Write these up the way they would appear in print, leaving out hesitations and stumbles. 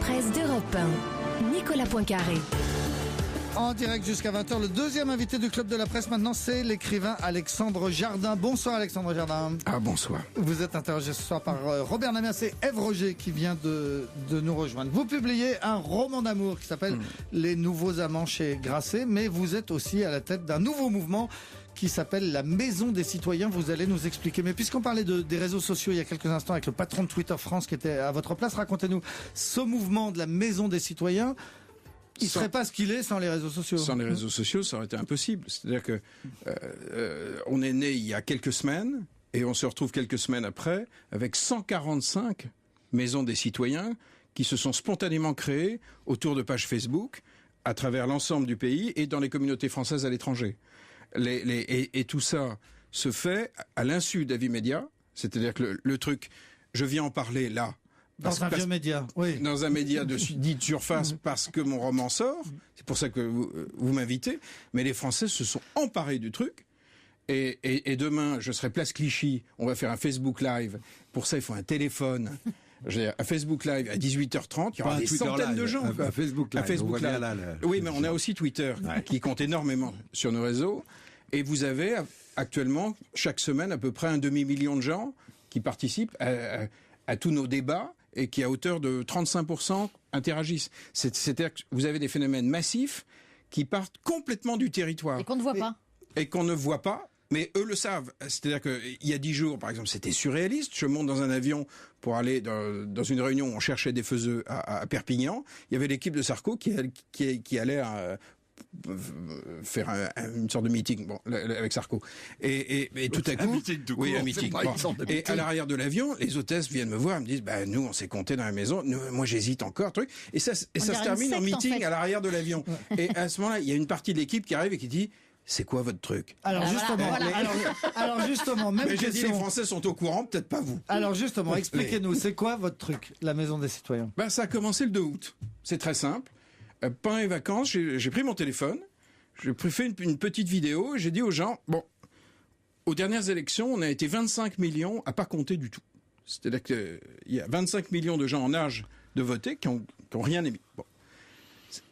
presse d'Europe 1. Nicolas Poincaré. En direct jusqu'à 20h, le deuxième invité du Club de la Presse maintenant, c'est l'écrivain Alexandre Jardin. Bonsoir Alexandre Jardin. Ah bonsoir. Vous êtes interrogé ce soir par Robert Namias et Ève Roger qui vient de nous rejoindre. Vous publiez un roman d'amour qui s'appelle Les Nouveaux Amants chez Grasset, mais vous êtes aussi à la tête d'un nouveau mouvement qui s'appelle la Maison des Citoyens. Vous allez nous expliquer. Mais puisqu'on parlait des réseaux sociaux il y a quelques instants avec le patron de Twitter France qui était à votre place, racontez-nous ce mouvement de la Maison des Citoyens. Il ne serait pas ce qu'il est sans les réseaux sociaux. Sans les réseaux sociaux, ça aurait été impossible. C'est-à-dire que on est né il y a quelques semaines et on se retrouve quelques semaines après avec 145 maisons des citoyens qui se sont spontanément créées autour de pages Facebook à travers l'ensemble du pays et dans les communautés françaises à l'étranger. Et tout ça se fait à l'insu d'Avimedia, c'est-à-dire que le truc, je viens en parler là. Dans un vieux média, oui. Dans un média dit de surface parce que mon roman sort. C'est pour ça que vous m'invitez. Mais les Français se sont emparés du truc. Et demain, je serai place Clichy. On va faire un Facebook Live. Pour ça, il faut un téléphone. J'ai un Facebook Live à 18h30. Il y aura des centaines de gens. Un Facebook Live. Oui, mais on a aussi Twitter qui compte énormément sur nos réseaux. Et vous avez actuellement, chaque semaine, à peu près 1 demi-million de gens qui participent à tous nos débats et qui, à hauteur de 35%, interagissent. C'est-à-dire que vous avez des phénomènes massifs qui partent complètement du territoire. Et qu'on ne voit pas. Et qu'on ne voit pas, mais eux le savent. C'est-à-dire qu'il y a 10 jours, par exemple, c'était surréaliste. Je monte dans un avion pour aller dans une réunion où on cherchait des faiseux à Perpignan. Il y avait l'équipe de Sarko qui allait faire une sorte de meeting avec Sarko et tout à coup un meeting tout court, un meeting. Et à l'arrière de l'avion les hôtesses viennent me voir et me disent nous on s'est compté dans la maison, moi j'hésite encore truc et ça se termine en meeting en fait. À l'arrière de l'avion et à ce moment-là il y a une partie de l'équipe qui arrive et qui dit c'est quoi votre truc? Alors justement, alors justement, même mais j'ai question. dit les Français sont au courant, peut-être pas vous. Alors justement, expliquez-nous, c'est quoi votre truc, la Maison des Citoyens? Ça a commencé le 2 août. C'est très simple. Pendant les vacances, j'ai pris mon téléphone, j'ai fait une petite vidéo et j'ai dit aux gens, aux dernières élections, on a été 25 millions à pas compter du tout. C'est-à-dire qu'il y a 25 millions de gens en âge de voter qui ont rien émis.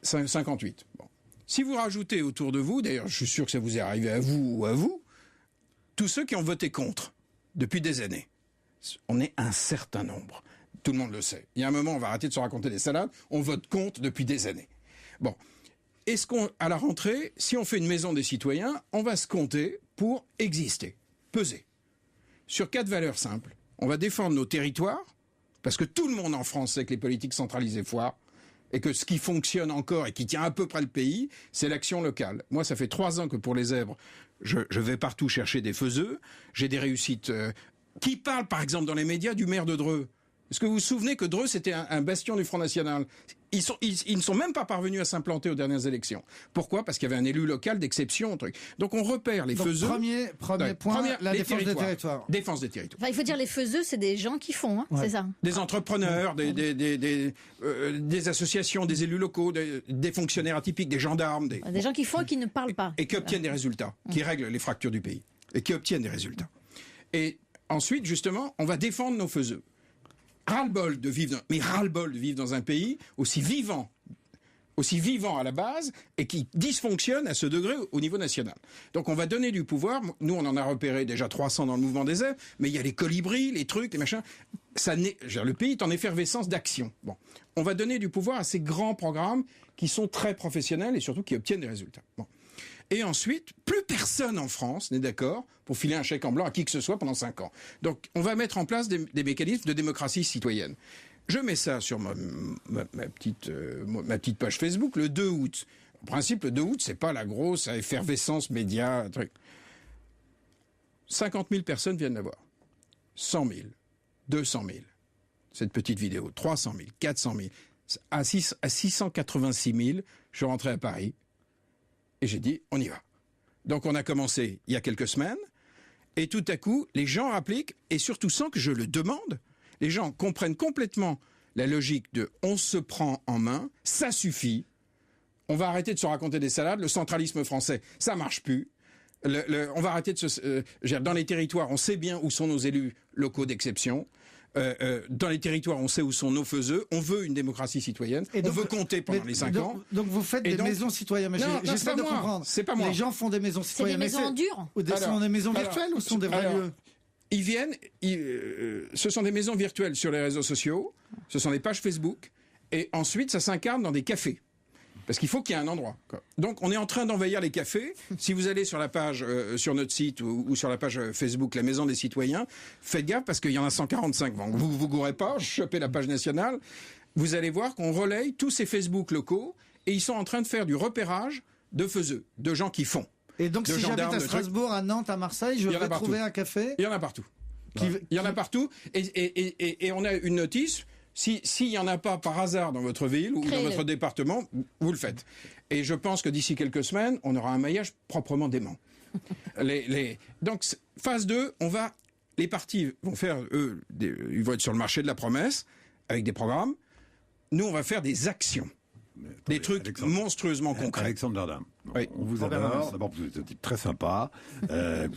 58. Si vous rajoutez autour de vous, d'ailleurs je suis sûr que ça vous est arrivé à vous ou à vous, tous ceux qui ont voté contre depuis des années, on est un certain nombre. Tout le monde le sait. Il y a un moment, on va arrêter de se raconter des salades, on vote contre depuis des années. Est-ce à la rentrée, si on fait une maison des citoyens, on va se compter pour exister, peser sur 4 valeurs simples. On va défendre nos territoires, parce que tout le monde en France sait que les politiques centralisées foirent, et que ce qui fonctionne encore et qui tient à peu près le pays, c'est l'action locale. Moi, ça fait 3 ans que pour les zèbres, je vais partout chercher des faiseux, j'ai des réussites qui parlent, par exemple, dans les médias, du maire de Dreux. Est-ce que vous vous souvenez que Dreux, c'était un bastion du Front National? Ils ne sont même pas parvenus à s'implanter aux dernières élections. Pourquoi? Parce qu'il y avait un élu local d'exception. Donc on repère les faiseux. Premier point, la défense des territoires. Défense des territoires. Enfin, il faut dire les faiseux, c'est des gens qui font, c'est ça. Des entrepreneurs, des associations, des élus locaux, des fonctionnaires atypiques, des gendarmes. Des gens qui font et qui ne parlent pas. Et qui obtiennent des résultats, qui règlent les fractures du pays. Et qui obtiennent des résultats. Et ensuite, justement, on va défendre nos faiseux. Ras-le-bol de vivre dans un pays aussi vivant à la base et qui dysfonctionne à ce degré au niveau national. Donc on va donner du pouvoir. Nous, on en a repéré déjà 300 dans le mouvement des zèbres, mais il y a les colibris, les trucs, les machins. Le pays est en effervescence d'action. On va donner du pouvoir à ces grands programmes qui sont très professionnels et surtout qui obtiennent des résultats. Et ensuite, plus personne en France n'est d'accord pour filer un chèque en blanc à qui que ce soit pendant 5 ans. Donc, on va mettre en place des mécanismes de démocratie citoyenne. Je mets ça sur ma petite page Facebook le 2 août. En principe, le 2 août, c'est pas la grosse effervescence média, truc. 50 000 personnes viennent la voir. 100 000, 200 000. Cette petite vidéo, 300 000, 400 000. À 686 000, je suis rentré à Paris. Et j'ai dit, on y va. Donc on a commencé il y a quelques semaines, et tout à coup, les gens appliquent, et surtout sans que je le demande, les gens comprennent complètement la logique de « on se prend en main, ça suffit, on va arrêter de se raconter des salades, le centralisme français, ça marche plus, on va arrêter de dans les territoires, on sait bien où sont nos élus locaux d'exception, Dans les territoires, on sait où sont nos faiseux. On veut une démocratie citoyenne. On veut compter pendant les 5 ans. Donc vous faites des maisons citoyennes. Mais j'essaie de comprendre. C'est pas moi. Les gens font des maisons citoyennes. C'est des maisons en dur. Ce sont des maisons virtuelles ou ce sont des vrais lieux? Ils viennent, ce sont des maisons virtuelles sur les réseaux sociaux, ce sont des pages Facebook, et ensuite ça s'incarne dans des cafés. Parce qu'il faut qu'il y ait un endroit. Donc on est en train d'envahir les cafés. Si vous allez sur la page, sur notre site ou sur la page Facebook, la Maison des Citoyens, faites gaffe parce qu'il y en a 145. Donc vous vous gourrez pas, chopez la page nationale. Vous allez voir qu'on relaye tous ces Facebook locaux et ils sont en train de faire du repérage de faiseux, de gens qui font. Et donc si j'habite à Strasbourg, à Nantes, à Marseille, je vais trouver un café? Il y en a partout. Il y en a partout. Et on a une notice. S'il n'y en a pas par hasard dans votre ville ou dans votre département, vous le faites. Et je pense que d'ici quelques semaines, on aura un maillage proprement dément. Donc, phase 2, les partis vont faire, ils vont être sur le marché de la promesse, avec des programmes. Nous, on va faire des actions. Des trucs monstrueusement concrets. Alexandre Jardin, oui. On vous adore. D'abord, vous êtes un type très sympa. Vous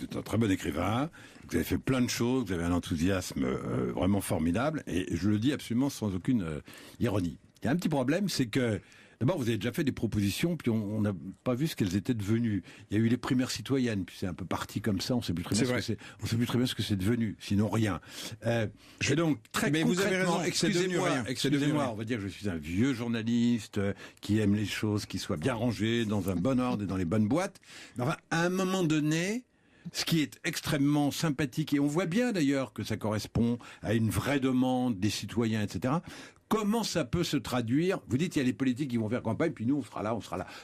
êtes un très bon écrivain. Vous avez fait plein de choses. Vous avez un enthousiasme vraiment formidable. Et je le dis absolument sans aucune ironie. Il y a un petit problème, c'est que d'abord, vous avez déjà fait des propositions, puis on n'a pas vu ce qu'elles étaient devenues. Il y a eu les primaires citoyennes, puis c'est un peu parti comme ça. On ne sait plus très bien ce que c'est devenu. Sinon rien. Et donc très mais concrètement, vous avez raison. Excusez-moi, on va dire que je suis un vieux journaliste qui aime les choses qui soient bien rangées, dans un bon ordre et dans les bonnes boîtes. Mais enfin, à un moment donné, ce qui est extrêmement sympathique, et on voit bien d'ailleurs que ça correspond à une vraie demande des citoyens, etc. Comment ça peut se traduire? Vous dites il y a les politiques qui vont faire campagne, puis nous on sera là.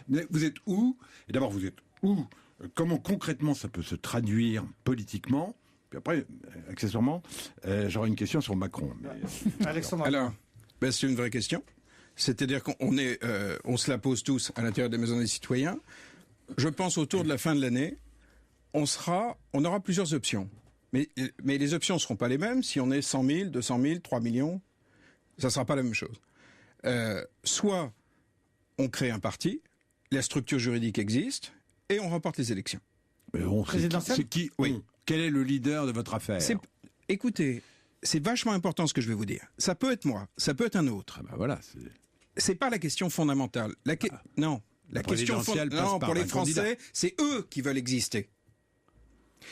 Mais vous êtes où? Et d'abord vous êtes où? Comment concrètement ça peut se traduire politiquement? Puis après, accessoirement, j'aurai une question sur Macron. Alexandre. Alors, c'est une vraie question. C'est-à-dire qu'on on se la pose tous à l'intérieur des maisons des citoyens. Je pense autour de la fin de l'année, on aura plusieurs options. Mais les options ne seront pas les mêmes si on est 100 000, 200 000, 3 millions. Ça ne sera pas la même chose. Soit on crée un parti, la structure juridique existe, et on remporte les élections. C'est qui? Oui. Quel est le leader de votre affaire? Écoutez, c'est vachement important ce que je vais vous dire. Ça peut être moi, ça peut être un autre. Voilà. C'est pas la question fondamentale. Non. La question fondamentale pour les Français, c'est eux qui veulent exister.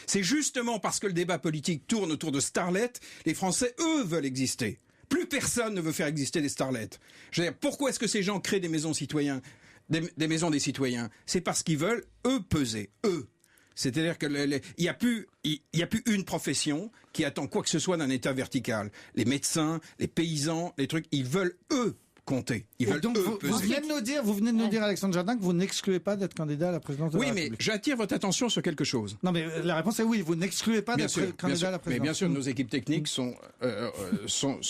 C'est justement parce que le débat politique tourne autour de starlets, les Français, eux, veulent exister. Plus personne ne veut faire exister des starlets. Je veux dire, pourquoi est-ce que ces gens créent des maisons citoyens, des maisons des citoyens? C'est parce qu'ils veulent, eux, peser. Eux. C'est-à-dire qu'il n'y a plus une profession qui attend quoi que ce soit d'un État vertical. Les médecins, les paysans, les trucs, ils veulent, eux, compter. Ils veulent, donc, eux, peser. Vous venez de nous dire, Alexandre Jardin, que vous n'excluez pas d'être candidat à la présidence de la République. Oui, mais j'attire votre attention sur quelque chose. Non, mais la réponse est oui, vous n'excluez pas d'être candidat à la présidence. Mais bien sûr, nos équipes techniques sont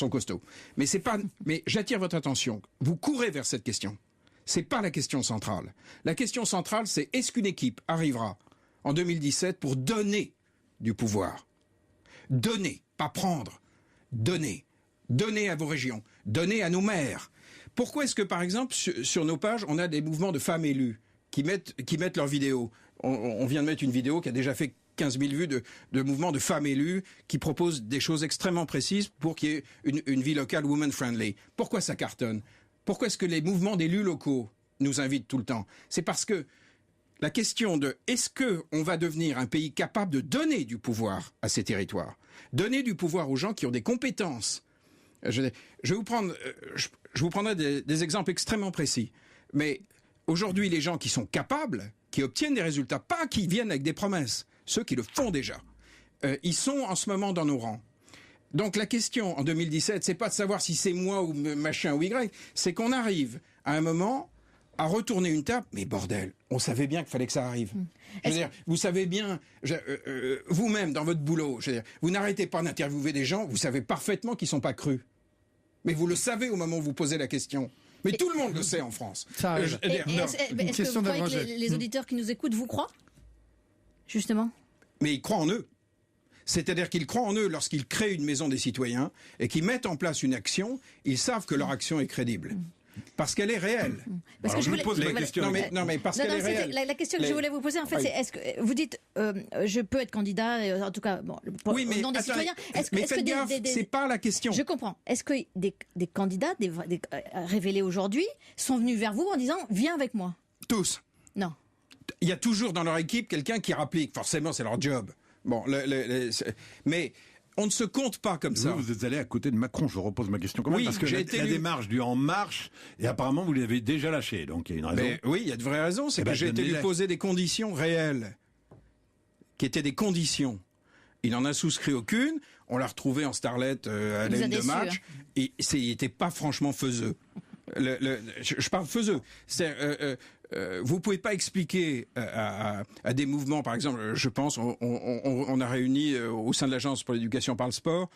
costauds. Mais j'attire votre attention. Vous courez vers cette question. C'est pas la question centrale. La question centrale, c'est est-ce qu'une équipe arrivera en 2017 pour donner du pouvoir? Donner, pas prendre. Donner. Donner à vos régions. Donner à nos maires. Pourquoi est-ce que, par exemple, sur nos pages, on a des mouvements de femmes élues qui mettent leurs vidéos? On vient de mettre une vidéo qui a déjà fait 15 000 vues de mouvements de femmes élues qui proposent des choses extrêmement précises pour qu'il y ait une vie locale woman-friendly. Pourquoi ça cartonne? Pourquoi est-ce que les mouvements d'élus locaux nous invitent tout le temps? C'est parce que la question de est-ce qu'on va devenir un pays capable de donner du pouvoir à ces territoires? Donner du pouvoir aux gens qui ont des compétences. Je vous prendrai des exemples extrêmement précis. Mais aujourd'hui, les gens qui sont capables, qui obtiennent des résultats, pas qui viennent avec des promesses, ceux qui le font déjà, ils sont en ce moment dans nos rangs. Donc la question en 2017, c'est pas de savoir si c'est moi ou machin ou Y, c'est qu'on arrive à un moment à retourner une table. Mais bordel, on savait bien qu'il fallait que ça arrive. Je veux dire, vous savez bien, vous-même dans votre boulot, je veux dire, vous n'arrêtez pas d'interviewer des gens, vous savez parfaitement qu'ils sont pas crus. Mais vous le savez au moment où vous posez la question. Mais tout le monde le sait en France. Est-ce que vous croyez que les auditeurs qui nous écoutent vous croient? Justement. Mais ils croient en eux. C'est-à-dire qu'ils croient en eux lorsqu'ils créent une maison des citoyens et qu'ils mettent en place une action, ils savent que leur action est crédible. Parce qu'elle est réelle. Parce Alors, que je vous pose la question. Non, mais parce qu'elle est réelle. La question que je voulais vous poser, en fait, Oui. c'est est-ce que vous dites je peux être candidat, en tout cas, bon, Oui, mais au nom des attendez, citoyens. mais faites gaffe, c'est pas la question. Je comprends. Est-ce que des candidats révélés aujourd'hui sont venus vers vous en disant viens avec moi? Tous. Non. Il y a toujours dans leur équipe quelqu'un qui rapplique. Forcément, c'est leur job. Bon, mais on ne se compte pas comme ça. Vous êtes allé à côté de Macron, je repose ma question quand même, Oui, parce que j'ai la été démarche du En Marche, et apparemment vous l'avez déjà lâché, donc il y a une raison. Mais oui, il y a de vraies raisons. C'est Eh que ben, j'ai été lui donnez-les. poser des conditions réelles, qui étaient des conditions. Il n'en a souscrit aucune. On l'a retrouvé en starlet à Il la vous a une de déçu, match. Et il n'était pas franchement faiseux. Je parle faiseux. Vous pouvez pas expliquer à des mouvements, par exemple, je pense, on a réuni au sein de l'Agence pour l'éducation par le sport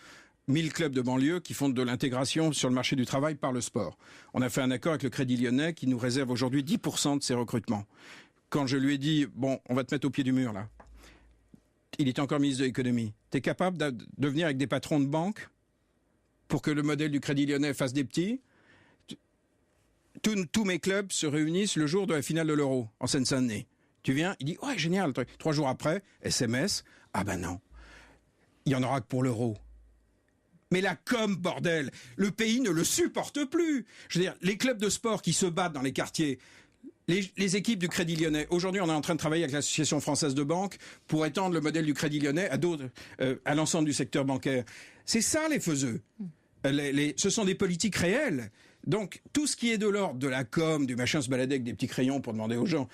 1000 clubs de banlieue qui font de l'intégration sur le marché du travail par le sport. On a fait un accord avec le Crédit Lyonnais qui nous réserve aujourd'hui 10% de ses recrutements. Quand je lui ai dit, bon, on va te mettre au pied du mur là, il était encore ministre de l'économie. Tu es capable de venir avec des patrons de banque pour que le modèle du Crédit Lyonnais fasse des petits? Tous mes clubs se réunissent le jour de la finale de l'Euro, en Seine-Saint-Denis. Tu viens, il dit, ouais, génial. 3 jours après, SMS, ah ben non, il y en aura que pour l'Euro. Mais la com, bordel, le pays ne le supporte plus. Je veux dire, les clubs de sport qui se battent dans les quartiers, les équipes du Crédit Lyonnais. Aujourd'hui, on est en train de travailler avec l'Association française de banque pour étendre le modèle du Crédit Lyonnais à d'autres, à l'ensemble du secteur bancaire. C'est ça les faiseux. Ce sont des politiques réelles. Donc, tout ce qui est de l'ordre de la com, du machin se balader avec des petits crayons pour demander aux gens,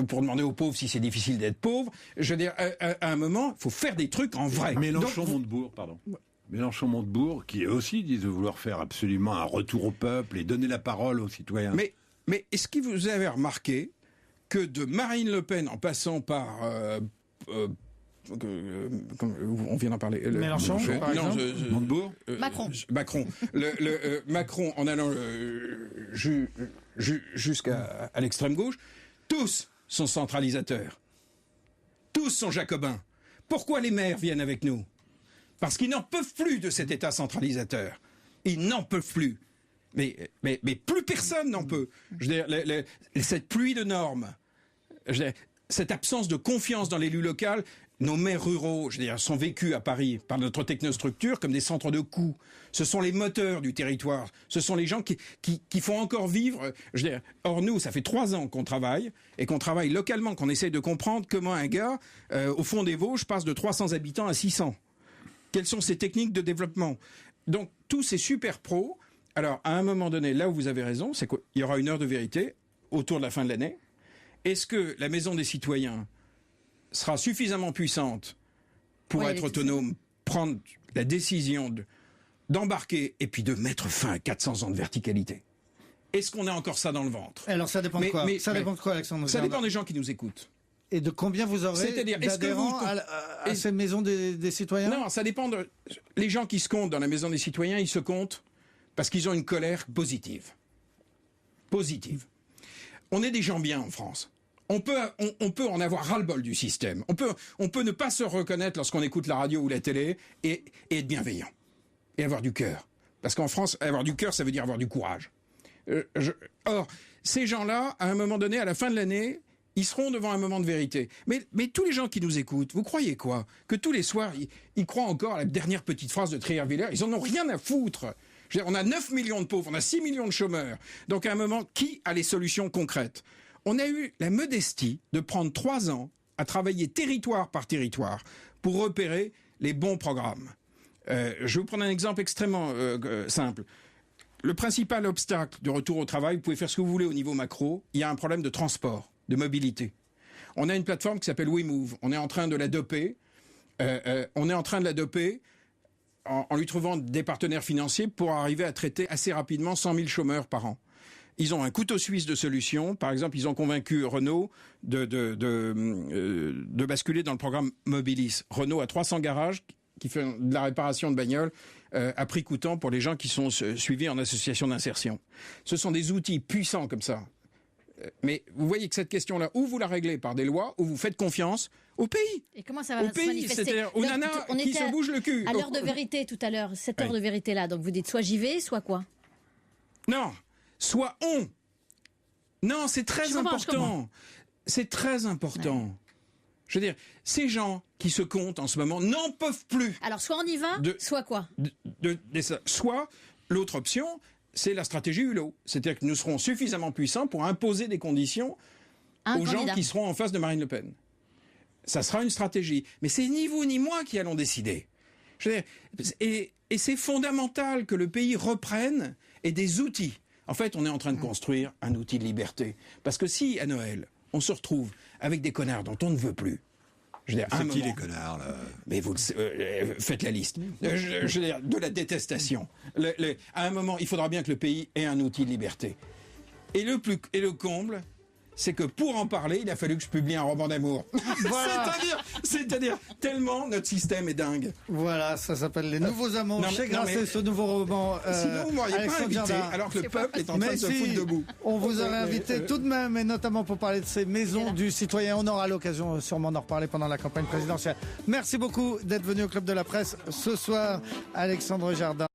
pour demander aux pauvres si c'est difficile d'être pauvre, je veux dire, à un moment, il faut faire des trucs en vrai. Mélenchon-Montebourg, pardon. Mélenchon-Montebourg, qui aussi disent vouloir faire absolument un retour au peuple et donner la parole aux citoyens. Mais est-ce que vous avez remarqué que de Marine Le Pen en passant par... on vient d'en parler. Mélenchon, par exemple. Montebourg Macron. Macron. Macron en allant jusqu'à l'extrême gauche, tous sont centralisateurs. Tous sont jacobins. Pourquoi les maires viennent avec nous? Parce qu'ils n'en peuvent plus de cet État centralisateur. Ils n'en peuvent plus. Mais plus personne n'en peut. Je veux dire, cette pluie de normes, je veux dire, cette absence de confiance dans l'élu local, nos maires ruraux, je veux dire, sont vécus à Paris par notre technostructure comme des centres de coûts. Ce sont les moteurs du territoire. Ce sont les gens qui font encore vivre. Je veux dire, or nous, ça fait 3 ans qu'on travaille et qu'on travaille localement, qu'on essaye de comprendre comment un gars, au fond des Vosges, passe de 300 habitants à 600. Quelles sont ces techniques de développement? Donc, tous ces super pros. Alors, à un moment donné, là où vous avez raison, c'est qu'il y aura une heure de vérité autour de la fin de l'année. Est-ce que la Maison des citoyens sera suffisamment puissante pour être autonome, prendre la décision d'embarquer et puis de mettre fin à 400 ans de verticalité? Est-ce qu'on a encore ça dans le ventre? Alors, ça dépend de quoi? Ça dépend de quoi, Alexandre? Ça dépend des gens qui nous écoutent. Et de combien vous aurez d'adhérents à ces maisons des citoyens? Non, ça dépend de... Les gens qui se comptent dans la Maison des citoyens, ils se comptent parce qu'ils ont une colère positive. Positive. On est des gens bien en France. On peut en avoir ras-le-bol du système. On peut ne pas se reconnaître lorsqu'on écoute la radio ou la télé et être bienveillant. Et avoir du cœur. Parce qu'en France, avoir du cœur, ça veut dire avoir du courage. Or, ces gens-là, à un moment donné, à la fin de l'année, ils seront devant un moment de vérité. Mais tous les gens qui nous écoutent, vous croyez quoi? Que tous les soirs, ils croient encore à la dernière petite phrase de Trier-Villers. Ils en ont rien à foutre. Je veux dire, on a 9 millions de pauvres, on a 6 millions de chômeurs. Donc à un moment, qui a les solutions concrètes? On a eu la modestie de prendre 3 ans à territoire par territoire pour repérer les bons programmes. Je vais vous prendre un exemple extrêmement simple. Le principal obstacle du retour au travail, vous pouvez faire ce que vous voulez au niveau macro, il y a un problème de transport, de mobilité. On a une plateforme qui s'appelle WeMove. On est en train de la doper. En lui trouvant des partenaires financiers pour arriver à traiter assez rapidement 100 000 chômeurs par an. Ils ont un couteau suisse de solutions. Par exemple, ils ont convaincu Renault de basculer dans le programme Mobilis. Renault a 300 garages qui font de la réparation de bagnoles à prix coûtant pour les gens qui sont suivis en association d'insertion. Ce sont des outils puissants comme ça. Mais vous voyez que cette question-là, ou vous la réglez par des lois, ou vous faites confiance au pays. Et comment ça va se manifester? C'est-à-dire aux nanas qui se bougent le cul. À l'heure de vérité tout à l'heure, cette heure de vérité-là, donc vous dites soit j'y vais, soit quoi? Non, soit on. Non, c'est très important. C'est très important. Ouais. Je veux dire, ces gens qui se comptent en ce moment n'en peuvent plus. Alors, soit on y va, soit quoi soit, l'autre option, c'est la stratégie Hulot. C'est-à-dire que nous serons suffisamment puissants pour imposer des conditions aux gens qui seront en face de Marine Le Pen. Ça sera une stratégie. Mais c'est ni vous ni moi qui allons décider. Je veux dire, et c'est fondamental que le pays reprenne et des outils. En fait, on est en train de construire un outil de liberté. Parce que si, à Noël, on se retrouve avec des connards dont on ne veut plus. Je veux dire, c'est qui les connards là? Mais vous faites la liste. Je veux dire, de la détestation. À un moment, il faudra bien que le pays ait un outil de liberté. Et le comble, c'est que pour en parler, il a fallu que je publie un roman d'amour. Voilà. C'est-à-dire, tellement notre système est dingue. Voilà, ça s'appelle Les Nouveaux Amants chez Grasset, ce nouveau roman. Sinon, vous m'auriez pas invité, alors que le peuple est en train de se foutre debout. On vous aurait invité tout de même, et notamment pour parler de ces maisons du citoyen. On aura l'occasion sûrement d'en reparler pendant la campagne présidentielle. Merci beaucoup d'être venu au Club de la Presse ce soir, Alexandre Jardin.